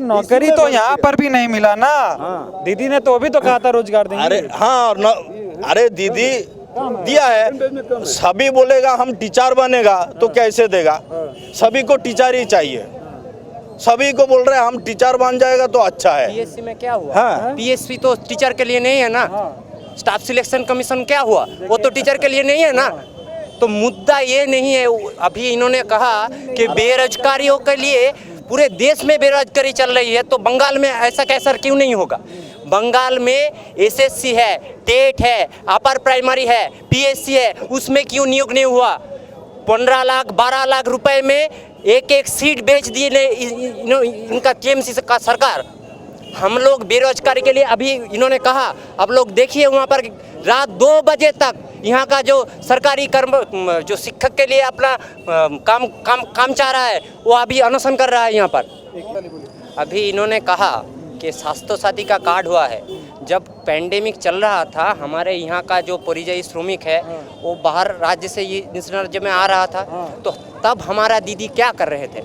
नौकरी तो यहाँ पर भी नहीं मिला ना। दीदी ने तो भी तो कहा था रोजगार देंगे। अरे हाँ, अरे दीदी दिया है। सभी बोलेगा हम टीचर बनेगा तो कैसे देगा? सभी को टीचर ही चाहिए। सभी को बोल रहे हैं हम टीचर बन जाएगा तो अच्छा है। पीएससी में क्या हुआ? हाँ। पीएससी तो टीचर के लिए नहीं है ना। स्टाफ सिलेक्शन कमीशन क्या हुआ? वो तो टीचर के लिए नहीं है ना। तो मुद्दा ये नहीं है। अभी इन्होंने कहा कि बेरोजगारियों के लिए पूरे देश में बेरोजगारी चल रही है, तो बंगाल में ऐसा कैसा क्यों नहीं होगा? बंगाल में एसएससी है, टेट है, अपर प्राइमरी है, पीएससी है, उसमें क्यों नियोग नहीं हुआ? 15 लाख 12 लाख रुपए में एक एक सीट बेच दिए इनका टीएमसी का सरकार। हम लोग बेरोजगारी के लिए अभी इन्होंने कहा, अब लोग देखिए वहाँ पर रात 2 बजे तक यहाँ का जो सरकारी कर्म जो शिक्षक के लिए अपना काम चाह रहा है वो अभी अनशन कर रहा है यहाँ पर। अभी इन्होंने कहा कि स्वास्थ्य साथी का कार्ड हुआ है। जब पैंडेमिक चल रहा था, हमारे यहाँ का जो परिযাयी श्रमिक है वो बाहर राज्य से इस राज्य में आ रहा था, तो तब हमारा दीदी क्या कर रहे थे?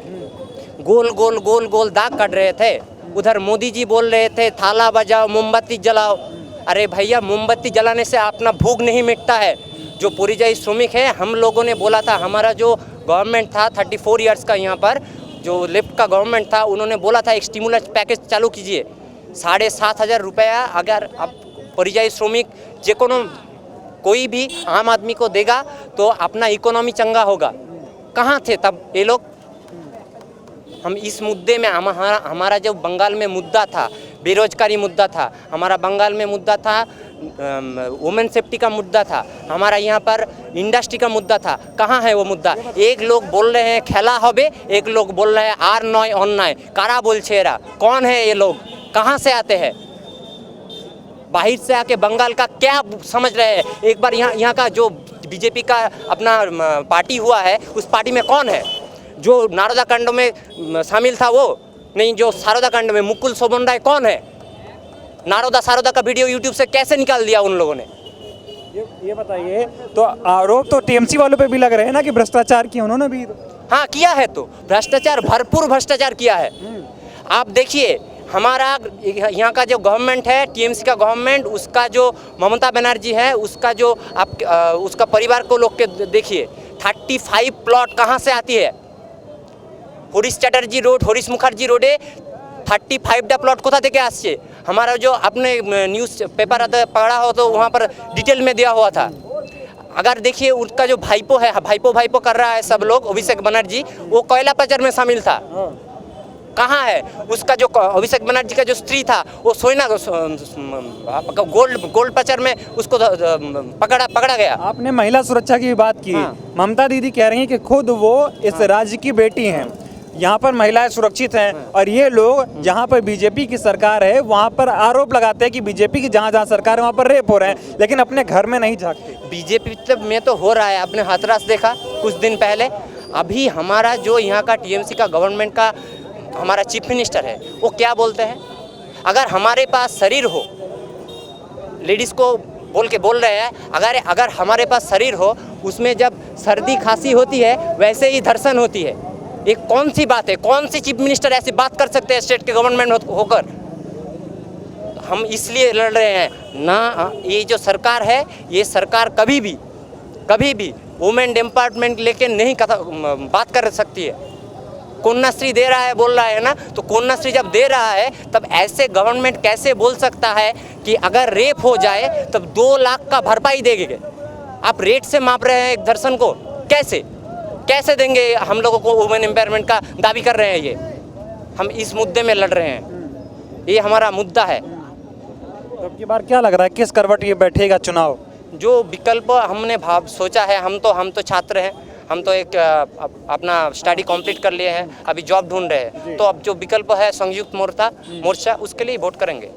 गोल गोल गोल गोल दाग काट रहे थे। उधर मोदी जी बोल रहे थे थाला बजाओ, मोमबत्ती जलाओ। अरे भैया, मोमबत्ती जलाने से अपना भूख नहीं मिटता है। जो परिযাयी श्रमिक है, हम लोगों ने बोला था, हमारा जो गवर्नमेंट था 34 ईयर्स का यहाँ पर जो लेफ्ट का गवर्नमेंट था, उन्होंने बोला था एक स्टिमुलस पैकेज चालू कीजिए। 7,500 रुपया अगर अब परिযাयी श्रमिक जे कोई भी आम आदमी को देगा तो अपना इकोनॉमी चंगा होगा। कहाँ थे तब ये लोग? हम इस मुद्दे में हमारा जो बंगाल में मुद्दा था, बेरोजगारी मुद्दा था, हमारा बंगाल में मुद्दा था वुमेन सेफ्टी का मुद्दा था, हमारा यहाँ पर इंडस्ट्री का मुद्दा था। कहाँ है वो मुद्दा? एक लोग बोल रहे हैं खेला होबे, एक लोग बोल रहे हैं आर नय अन्याय कारा बोलछे एरा। कौन है ये लोग? कहाँ से आते हैं? बाहर से आके बंगाल का क्या समझ रहे हैं? एक बार यहाँ का जो बीजेपी का अपना पार्टी हुआ है, उस पार्टी में कौन है? जो नारदा कांड में शामिल था वो नहीं, जो शारदा कांड में मुकुल शोभन राय कौन है? नारदा शारदा का वीडियो यूट्यूब से कैसे निकाल दिया उन लोगों ने? ये बताइए, तो आरोप तो टीएमसी वालों पे भी लग रहे हैं ना कि भ्रष्टाचार किया उन्होंने भी। हाँ किया है, तो भ्रष्टाचार, भरपूर भ्रष्टाचार किया है। आप देखिए, हमारा यहाँ का जो गवर्नमेंट है, टीएमसी का गवर्नमेंट, उसका जो ममता बनर्जी है, उसका जो उसका परिवार को लोग के देखिए, 35 प्लॉट कहाँ से आती है? हरीश चैटर्जी रोड, हरीश मुखर्जी रोडे 35टा प्लॉट कोथा থেকে আসছে? हमारा जो आपने न्यूज़ पेपर पढ़ा हो तो वहाँ पर डिटेल में दिया हुआ था। अगर देखिए, उसका जो भाईपो है, भाईपो कर रहा है सब लोग, अभिषेक बनर्जी, वो कोयला पाचार में शामिल था। कहाँ है उसका जो अभिषेक बनर्जी का जो स्त्री था, वो सोना गोल्ड पाचार में उसको पकड़ा गया। आपने महिला सुरक्षा की बात की। ममता दीदी कह रही हैं कि खुद वो इस राज्य की बेटी हैं, यहाँ पर महिलाएं सुरक्षित हैं, और ये लोग जहाँ पर बीजेपी की सरकार है वहाँ पर आरोप लगाते हैं कि बीजेपी की जहाँ सरकार है वहाँ पर रेप हो रहे हैं, लेकिन अपने घर में नहीं झांकते। बीजेपी में तो हो रहा है, आपने हाथरस देखा कुछ दिन पहले। अभी हमारा जो यहाँ का टीएमसी का गवर्नमेंट का हमारा चीफ मिनिस्टर है, वो क्या बोलते हैं? अगर हमारे पास शरीर हो, लेडीज़ को बोल रहे हैं, अगर हमारे पास शरीर हो, उसमें जब सर्दी खांसी होती है वैसे ही धर्षण होती है। ये कौन सी बात है? कौन सी चीफ मिनिस्टर ऐसी बात कर सकते हैं स्टेट के गवर्नमेंट होकर? हम इसलिए लड़ रहे हैं ना, ये जो सरकार है, ये सरकार कभी भी वुमेन एम्पावरमेंट लेके नहीं बात कर सकती है। कन्याश्री दे रहा है बोल रहा है ना, तो कन्याश्री जब दे रहा है तब ऐसे गवर्नमेंट कैसे बोल सकता है कि अगर रेप हो जाए तब 2 लाख का भरपाई देंगे? आप रेट से माप रहे हैं एक धर्षण को? कैसे देंगे? हम लोगों को वुमेन एम्पावरमेंट का दावी कर रहे हैं ये। हम इस मुद्दे में लड़ रहे हैं, ये हमारा मुद्दा है। तो अब की बार क्या लग रहा है, किस करवट ये बैठेगा चुनाव? जो विकल्प हमने सोचा है, हम तो छात्र हैं, हम तो एक अपना स्टडी कंप्लीट कर लिए हैं, अभी जॉब ढूंढ रहे हैं, तो अब जो विकल्प है संयुक्त मोर्चा, उसके लिए वोट करेंगे।